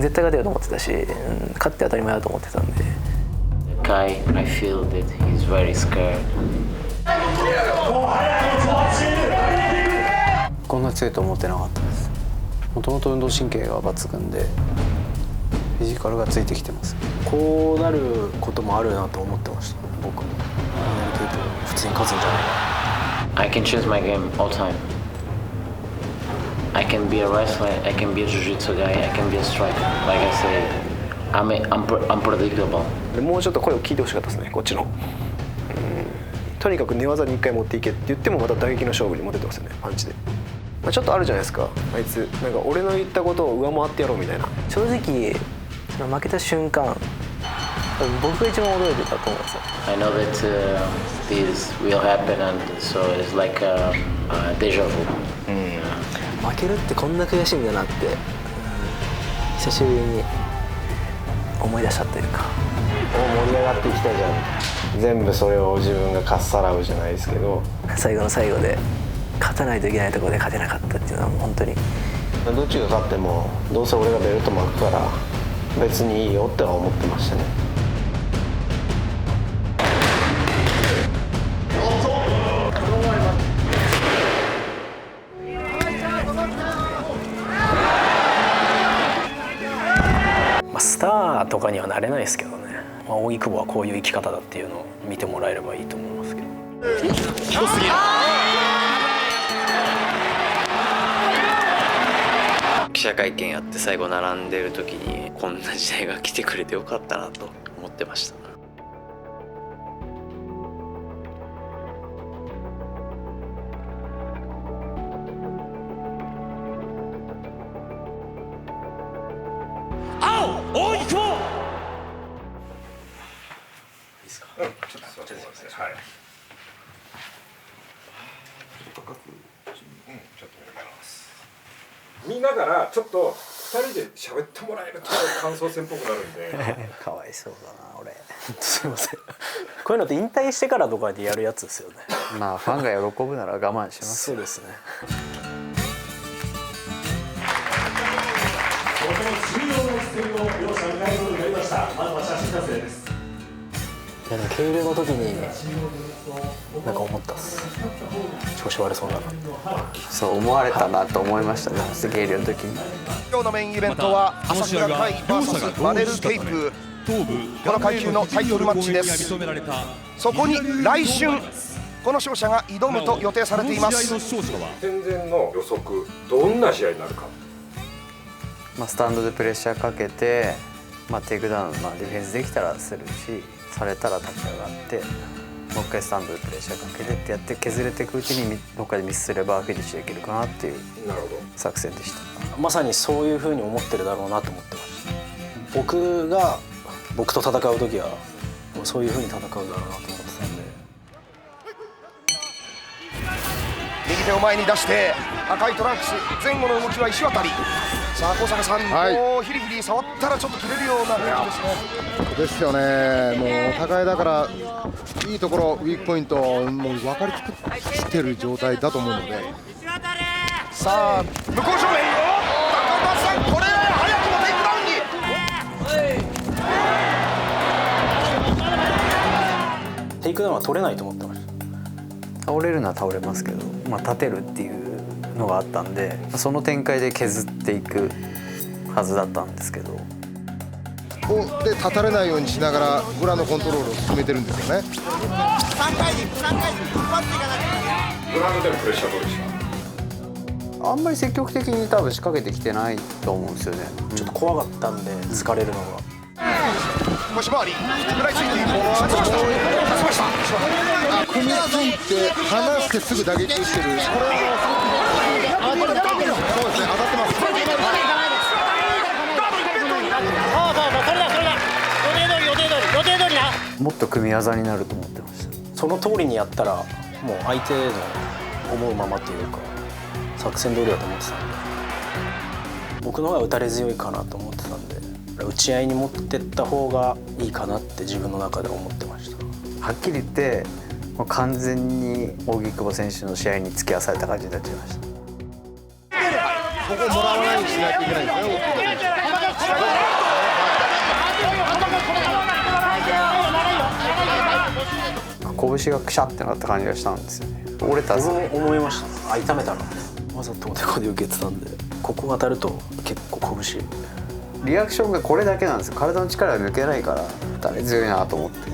絶対勝てると思ってたし、勝って当たり前だと思ってたんで。I feel that he's very scared. こんな強いと思ってなかったです。もともと運動神経が抜群でフィジカルがついてきてます。こうなることもあるなと思ってました。僕も普通に勝つんじゃないか。 I can choose my game all time. I can be a wrestler, I can be a jiu-jitsu guy, I can be a striker. Like I say, I'm unpredictable. もうちょっと声を聞いてほしかったですね、こっちの。とにかく寝技に1回持っていけって言ってもまた打撃の勝負に持ってってますよね、パンチで。ちょっとあるじゃないですか、あいつなんか俺の言ったことを上回ってやろうみたいな。正直負けた瞬間、僕が一番驚いてたと思うんですよ。I know that this will happen, and so it's like a deja vu. 負けるってこんな悔しいんだなって、久しぶりに思い出したというか。盛り上がっていきたいじゃん。全部それを自分がかっさらうじゃないですけど、最後の最後で勝たないといけないところで勝てなかったっていうのはもう本当に。どっちが勝ってもどうせ俺がベルト巻くから別にいいよっては思ってましたね。スターとかにはなれないですけどね。荻窪はこういう生き方だっていうのを見てもらえればいいと思いますけど。記者会見やって最後並んでる時にこんな時代が来てくれてよかったなと思ってました。見ながらちょっと2人で喋ってもらえると感想戦っぽくなるんでかわいそうだな俺。すいません。こういうのって引退してからとかでやるやつですよね。まあファンが喜ぶなら我慢します。そうですね。とても重要な一戦を両者迎えることになりました。まずは写真撮影です。いやでも計量の時になんか思ったっす。調子悪そうだな。そう思われたなと思いましたね。計量の時に。今日のメインイベントは朝倉海 VS マネル・ケイプ。この階級のタイトルマッチです。そこに来春この勝者が挑むと予定されています。戦前の予測、どんな試合になるか。スタンドでプレッシャーかけて、テイクダウン、ディフェンスできたらするし、されたら立ち上がってもう一回スタンドでプレッシャーかけてってやって削れていくうちにどっかでミスすればフィニッシュできるかなっていう作戦でした。まさにそういうふうに思ってるだろうなと思ってました。僕と戦う時はそういうふうに戦うだろうなと思ってたんで。右手を前に出して赤いトランクス、前後の動きは石渡。さあ小坂さん、もうヒリヒリ触ったらちょっと切れるような雰囲気ですね。ですよね。もうお互いだからいいところウィークポイントもう分かり尽くしてる状態だと思うので。さあ向こう正面、高松さん、これは早くもテイクダウンに。テイクダウンは取れないと思ってました。倒れるのは倒れますけど、立てるっていうのがあったんで、その展開で削っていくはずだったんですけど、ここで立たれないようにしながらグラのコントロールを進めてるんですよね。3回に引っ張っていかなきゃ。グラウンドでのプレッシャーどうでした？あんまり積極的に多分仕掛けてきてないと思うんですよね。ちょっと怖かったんで疲れるのが。腰回り食らいついていく。勝ちました。組みついて離してすぐ打撃打ってる。これはそうですね、当たってます。もっと組み技になると思ってました。その通りにやったらもう相手の思うままというか作戦通りだと思ってたんで、僕の方が打たれ強いかなと思ってたんで、打ち合いに持ってった方がいいかなって自分の中で思ってました。はっきり言ってもう完全に荻久保選手の試合に付き合わされた感じになっちゃいました。ここもらわないようにしないといけないんですね。拳がくしゃってなった感じがしたんですよね。折れたんですよね。思いました。あ、痛めたな。わざとおでこで受けてたんで、ここ当たると結構拳。リアクションがこれだけなんですよ。体の力が抜けないから誰強いなと思って。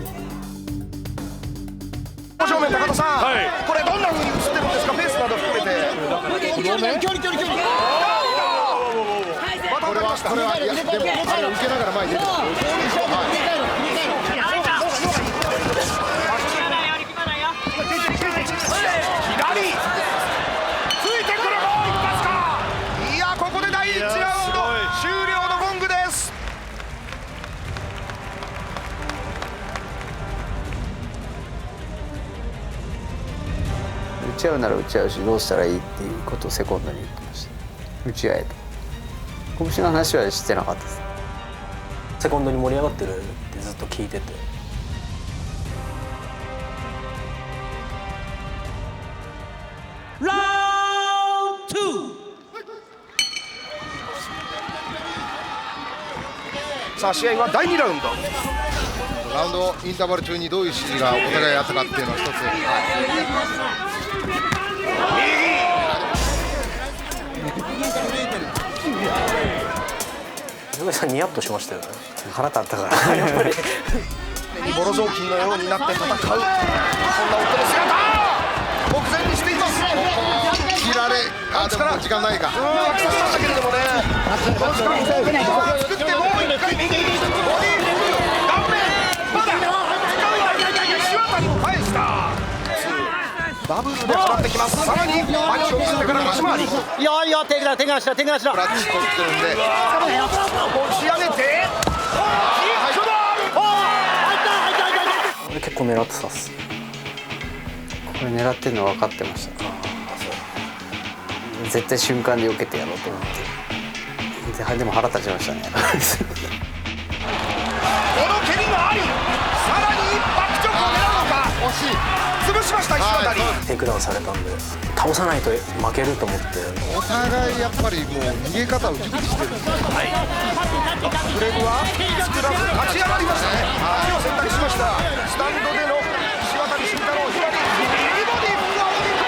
正面高田さん、これどんな風に映ってるんですか、ペースなど含めて。これはいやでも受けながら前に出てます。打ち合うなら打ち合うし、どうしたらいいっていうことをセコンドに言ってました。打ち合えと。拳の話はしてなかったです。セコンドに盛り上がってるってずっと聞いてて。ラウンド2。さあ試合は第2ラウンド。ラウンドインターバル中にどういう指示がお互いあったかっていうのは一つ、井上さんニヤッとしましたよね。腹立ったからやっぱりボロ雑巾のようになって戦う、そんな夫の姿目前にしています。切られ、あ、でも時間ないか。飽きさせましたけれどもね、この時間作ってもう一回右ボディ顔面まだ使うわ、石渡に返したダブルで使ってきます。さらにパンチを打ってから足回り、いやいや、手がしろ。クラッチ取ってるんで持ち上げて俺結構狙ってたっす。これ狙ってるの分かってました。絶対瞬間で避けてやろうと思って。でも腹立ちましたね。この蹴りがあり、さらにバックチョップを狙うのか。惜しい、潰しました石渡。テイクダウンされたんで倒さないと負けると思って。お互いやっぱりもう逃げ方を熟知してるんですよ。フレームは作らず立ち上がりましたね。足を選択しました。スタンドでの石渡慎太郎、左右ボディフックアウトキック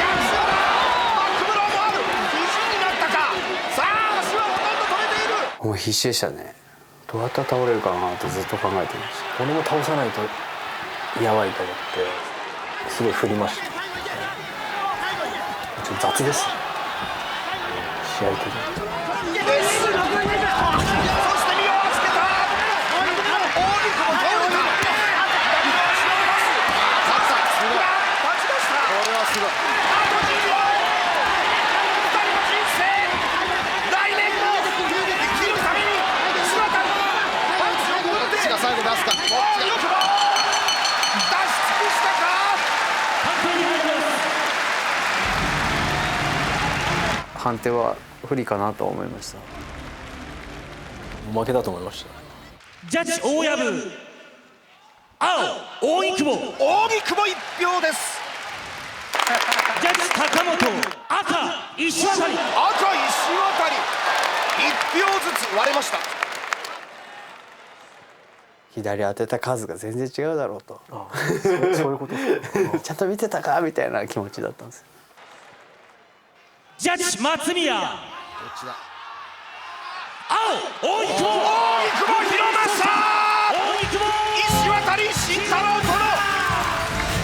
逆襲だ。バックブローもある。肘になったか。さあ足はほとんど止めている。もう必死でしたね。どうやったら倒れるかなってずっと考えてました。俺も倒さないとやばいと思ってすごい振りました。ちょっと雑です試合的に。判定は不利かなと思いました。負けだと思いました。ジャッジ大藪、青大久保、1票です。ジャッジ高本、赤石渡、1票ずつ割れました。左当てた数が全然違うだろうと。そういうことちゃんと見てたかみたいな気持ちだったんですよ。ジャッジ松宮、青大久保、広政、石渡慎太郎との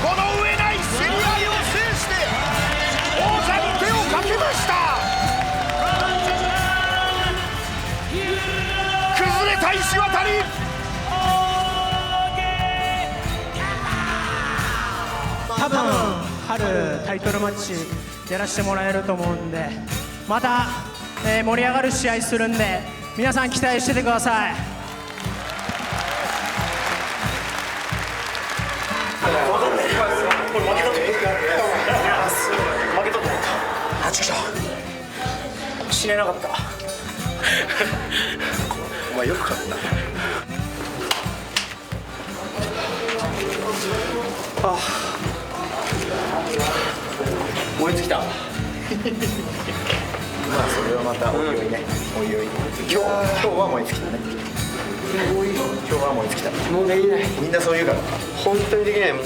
この上ない競り合いを制して王座に手をかけました。崩れた石渡。多分春タイトルマッチやらせてもらえると思うんで、また、盛り上がる試合するんで皆さん期待しててください。死ねなかったお前よく勝った。燃え尽きたまあそれはまたおいおいね、おいおい。今日は燃え尽きたね。今日は燃え尽きた。もうできない。みんなそう言うから。本当にできないもん。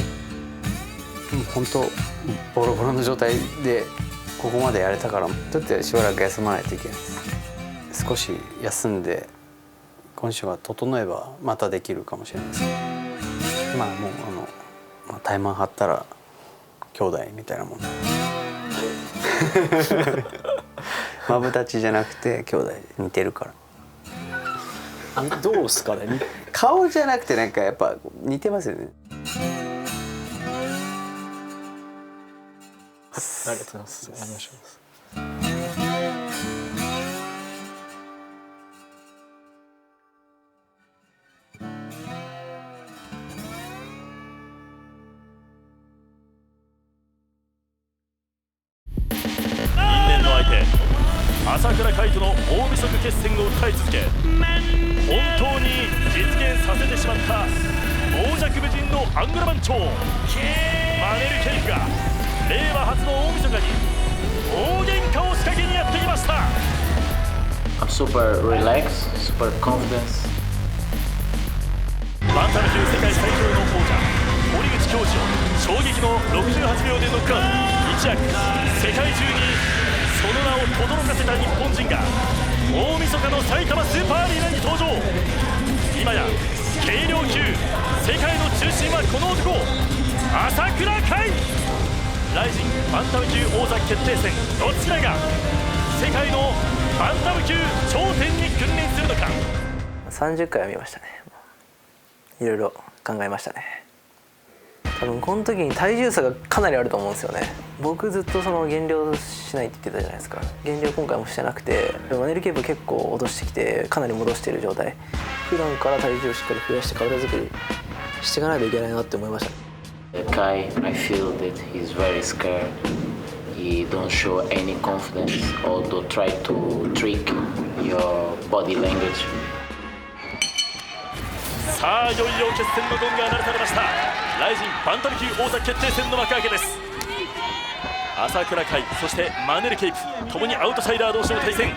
本当ボロボロの状態でここまでやれたから、ちょっとしばらく休まないといけないです。少し休んでコンディションが整えばまたできるかもしれないです。まあもうタイマン張ったら兄弟みたいなもん。マブダチじゃなくて兄弟で似てるから。どうすかね。顔じゃなくてなんかやっぱ似てますよね。ありがとうございます。お願いします。因縁の相手朝倉海との大晦日決戦を訴え続け、本当に実現させてしまった傍若無人のアンゴラ番長マネル・ケイフが令和初の大晦日に大喧嘩を仕掛けにやってきました。 I'm super relaxed, super confident. バンタム級世界最強の王者堀口恭司を衝撃の68秒でノックアウト。一躍世界中にその名を轟かせた日本人が大晦日の埼玉スーパーアリーナに登場。今や軽量級世界の中心はこの男朝倉海。ライジンバンタム級王座決定戦、どちらが世界のバンタム級頂点に君臨するのか。30回は見ましたね。いろいろ考えましたね。多分この時に体重差がかなりあると思うんですよね。僕ずっとその減量しないって言ってたじゃないですか。減量今回もしてなくて、マネルケープ結構落としてきてかなり戻している状態。普段から体重をしっかり増やして体作りしていかないといけないなって思いました。Kai, I feel that he's very scared. He don't show any confidence, although try to trick your body language. さあいよいよ決戦のゴンが鳴らされました。ライジンバンタム級王座決定戦の幕開けです。朝倉海、そしてマネル・ケイプ、ともにアウトサイダー同士の対戦。さ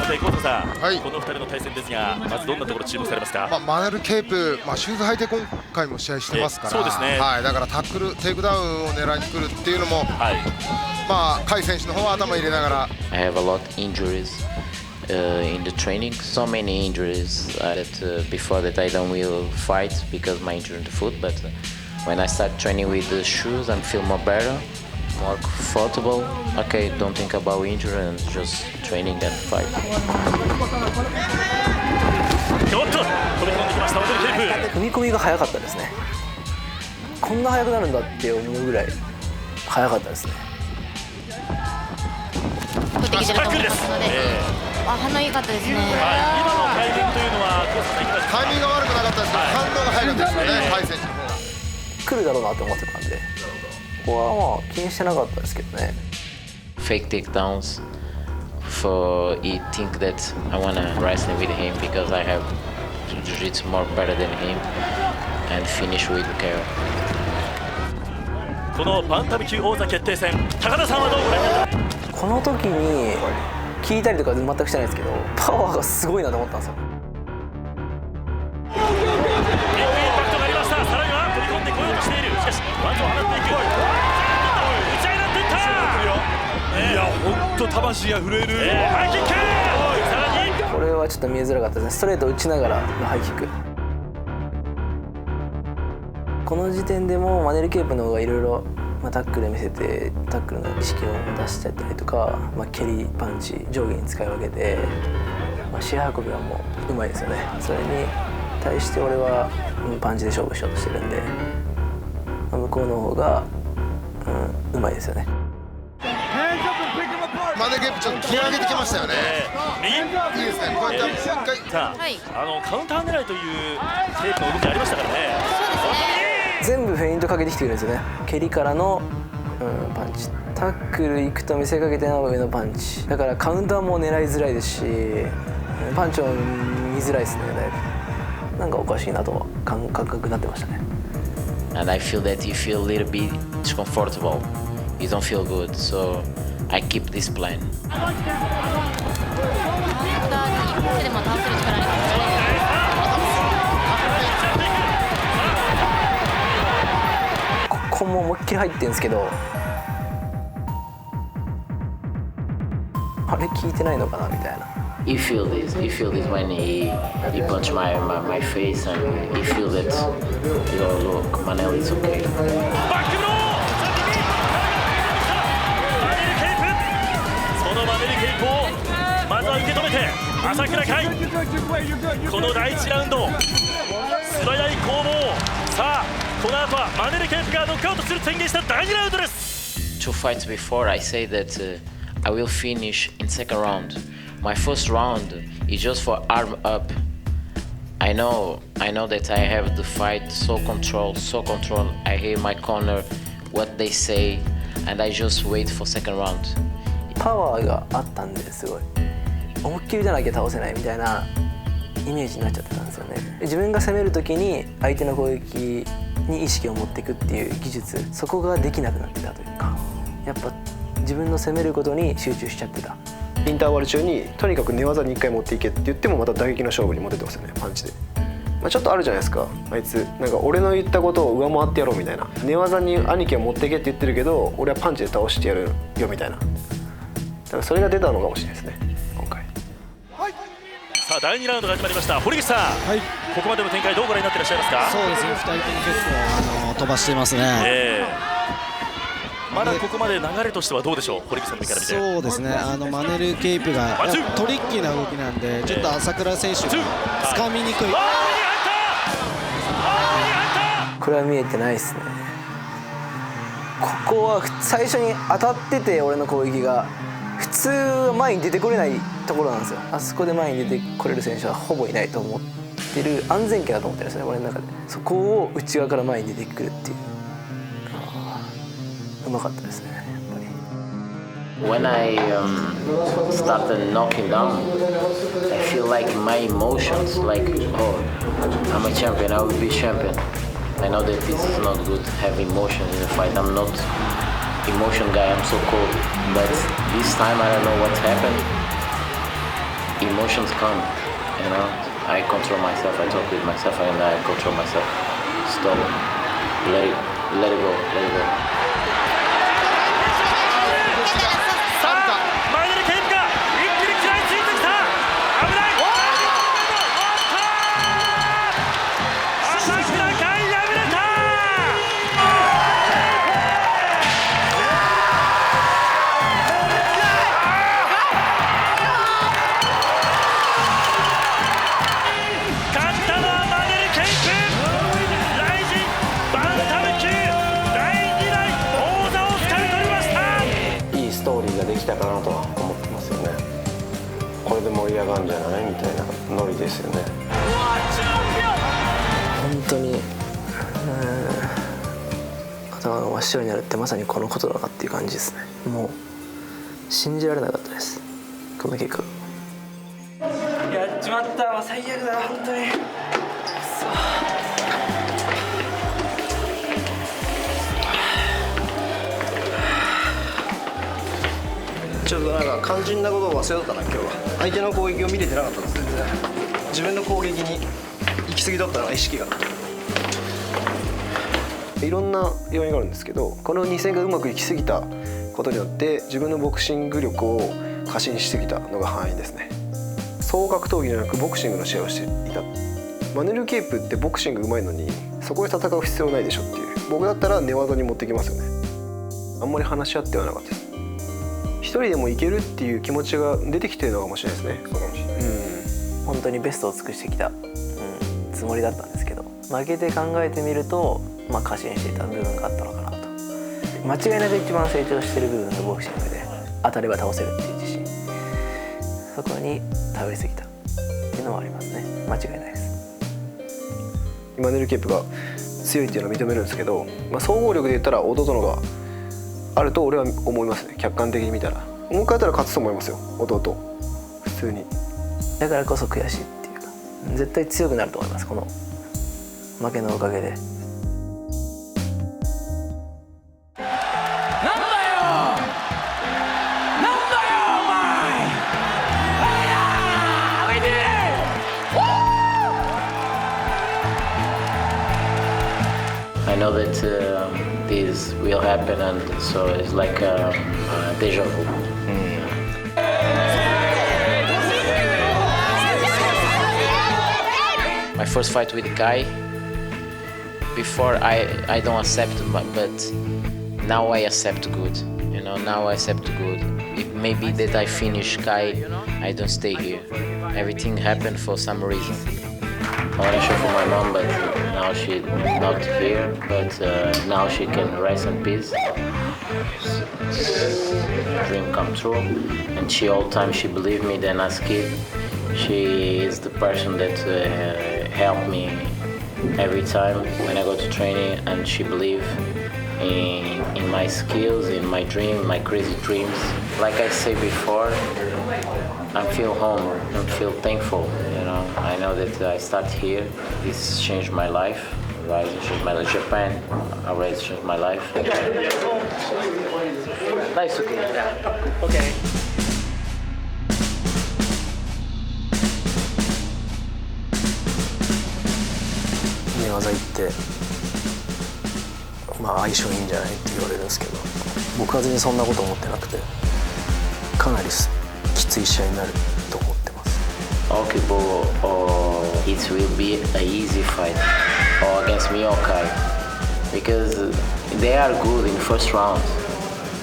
て、小田さん、この2人の対戦ですが、まずどんなところ注目されますか。マネル・ケイプ、シューズ履いて今回も試合してますから、そうですね、はい、だからタックル、テイクダウンを狙いに来るっていうのも、甲斐選手の方は頭入れながら。I have a lot of injuries in the training, so many injuries that before that I don't will fight because my injury in the foot, but when I start training with the shoes, I feel more better, more comfortable. Okay, don't think about injury and just training and fight. 踏み込みが早かったですね。こんな速くなるんだって思うぐらい速かったですね。取ってきてると思いますので、反応良かったですね。今の回転というのはタイミングが悪くなかったですけど、反応が早かったですよね、甲斐選手の方が。来るだろうなと思ってたんで、ここは気にしてなかったですけどね。Fake takedowns for he think that I wanna wrestle with him because I have jiu-jitsu more better than him and finish with KO. このバンタム級王座決定戦、高田さんはどうご覧になった？この時に聞いたりとか全くしてないですけど、パワーがすごいなと思ったんですよ。ビッグインパクトがありました。さらには飛び込んでこようとしている。しかしワンツを放っていく。打ち合いになっていった。いや本当魂が震える。ハイキック。さらにこれはちょっと見えづらかったですね。ストレート打ちながらのハイキック。この時点でもマネル・ケープの方がいろいろタックル見せてタックルの意識を出してたりとか、蹴りパンチ上下に使い分けて、視野運びはもううまいですよね。それに対して俺はパンチで勝負しようとしてるんで、向こうの方がうまいですよね。マネル・ケープちょっと気上げてきましたよね。いいですね。こうやってさあ、カウンター狙いというケープの動きありましたからね。全部フェイントかけてきてくるんですよね。蹴りからの、パンチ、タックル行くと見せかけての上のパンチだからカウンターも狙いづらいですし、パンチも見づらいですね。だいぶなんかおかしいなと感覚になってましたね。 And I feel that you feel a little bit discomfortable. You don't feel good. So I keep this plan. また一手でも倒せる力ありますね。ここも思いっきり入ってるんですけど、あれ聞いてないのかなみたいな。You feel this when he punched my face and he feel that, look, Manel, it's okay. バックブローマネル・ケイプ、そのマネル・ケイプをまずは受け止めて朝倉海、この第1ラウンド素早い攻防。さあこの後はマネル・ケイプがノックアウトする宣言した第2ラウンドです。 2 fights before I say that I will finish in second round. My first round is just for arm up. I know that I have the fight so controlled. I hear my corner, what they say, and I just wait for second round. パワーがあったんですごい思いっきりじゃなきゃ倒せないみたいなイメージになっちゃってたんですよね。自分が攻める時に相手の攻撃に意識を持っていくっていう技術、そこができなくなってたというか、やっぱ自分の攻めることに集中しちゃってた。インターバル中にとにかく寝技に1回持っていけって言ってもまた打撃の勝負に持ってってますよね、パンチで。ちょっとあるじゃないですか、あいつなんか俺の言ったことを上回ってやろうみたいな、寝技に兄貴は持っていけって言ってるけど俺はパンチで倒してやるよみたいな、だからそれが出たのかもしれないですね今回。さあ第2ラウンドが始まりました。堀口さん、ここまでの展開どうご覧になっていらっしゃいますか？そうですね、2人とも結構飛ばしていますね。まだここまで流れとしてはどうでしょう、堀口さんの目から見て。そうですね、マネル・ケイプがトリッキーな動きなんで、ちょっと朝倉選手がつかみにくい。これは見えてないですね。ここは最初に当たってて俺の攻撃が普通は前に出てこれないところなんですよ。あそこで前に出てこれる選手はほぼいないと思ってる、安全圏だと思ってるんですね俺の中で。そこを内側から前に出てくるっていう、うまかったですねやっぱり。When I started knocking down, I feel like my emotions, like, oh, I'm a champion, I will be champion. I know that this is not good to have emotion in a fight. I'm not emotion guy, I'm so cold. But this time I don't know what happened. Emotions come, you know. I control myself, I talk with myself and I control myself. Stop, let it go, let it go. これで盛り上がるんじゃないみたいなノリですよね。本当に頭が真っ白になるってまさにこのことだなっていう感じですね。もう信じられなかったですこの結果。やっちまった、最悪だ本当に。ちょっとなんか肝心なことを忘れとったな今日は。相手の攻撃を見れてなかったです全然。自分の攻撃に行き過ぎとったのが意識が。いろんな要因があるんですけど、この2戦がうまくいき過ぎたことによって自分のボクシング力を過信しすぎたのが敗因ですね。総格闘技じゃなくボクシングの試合をしていた。マネル・ケイプってボクシングうまいのにそこで戦う必要ないでしょっていう。僕だったら寝技に持ってきますよね。あんまり話し合ってはなかったです。一人でもいけるっていう気持ちが出てきてるのかもしれないですね。本当にベストを尽くしてきた、つもりだったんですけど、負けて考えてみると、過信していた部分があったのかなと。間違いなく一番成長している部分のボクシングで当たれば倒せるっていう自信、そこに頼りすぎたっていうのはありますね。間違いないです。マネル・ケイプが強いっていうのは認めるんですけど、総合力で言ったら弟のがあると俺は思いますね。客観的に見たらもう一回やったら勝つと思いますよ弟、普通に。だからこそ悔しいっていうか、絶対強くなると思いますこの負けのおかげで。なんだよ know that this will happen, and so it's like a deja vu. My first fight with Kai, before I don't accept, but now I accept good. You know, now I accept good. It may be that I finish Kai, I don't stay here. Everything happened for some reason. I want to show for my mom, but now she's not here. But now she can rest in peace. Dream come true, and she all time she believed me. Then as kid, she is the person that helped me every time when I go to training, and she believed in my skills, in my dream, my crazy dreams. Like I said before, I feel home, I feel thankful, you know. I know that I start here, this changed my life, right? It changed my life. Japan already changed my life. Nice to meet you. Okay. 寝技行ってまあ相性いいんじゃないって言われるんですけど、僕は全然そんなこと思ってなくて、かなりきつい試合になると思ってます。 Okay, but it will be an easy fight or against me or Kai, because they are good in first round,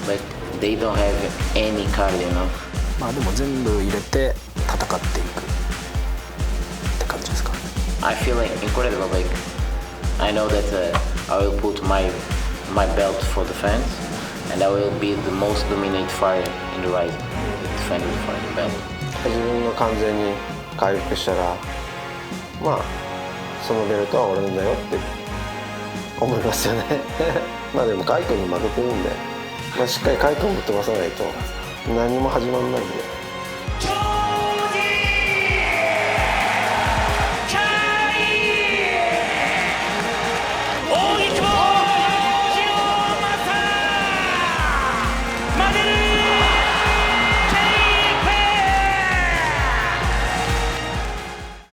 but they don't have any cardio, you know. まあでも全部入れて戦っていくって感じですか。I feel like incredible. Like I know that I will put my belt for defense, and I will be the most dominant fighter in the Rizin, defending for the belt. 自分が完全に回復したら、まあそのベルトは俺のだよって思いますよね。まあでもカイ君に負けてるんで、まあ、しっかりカイ君をぶっ飛ばさないと何も始まらないんで。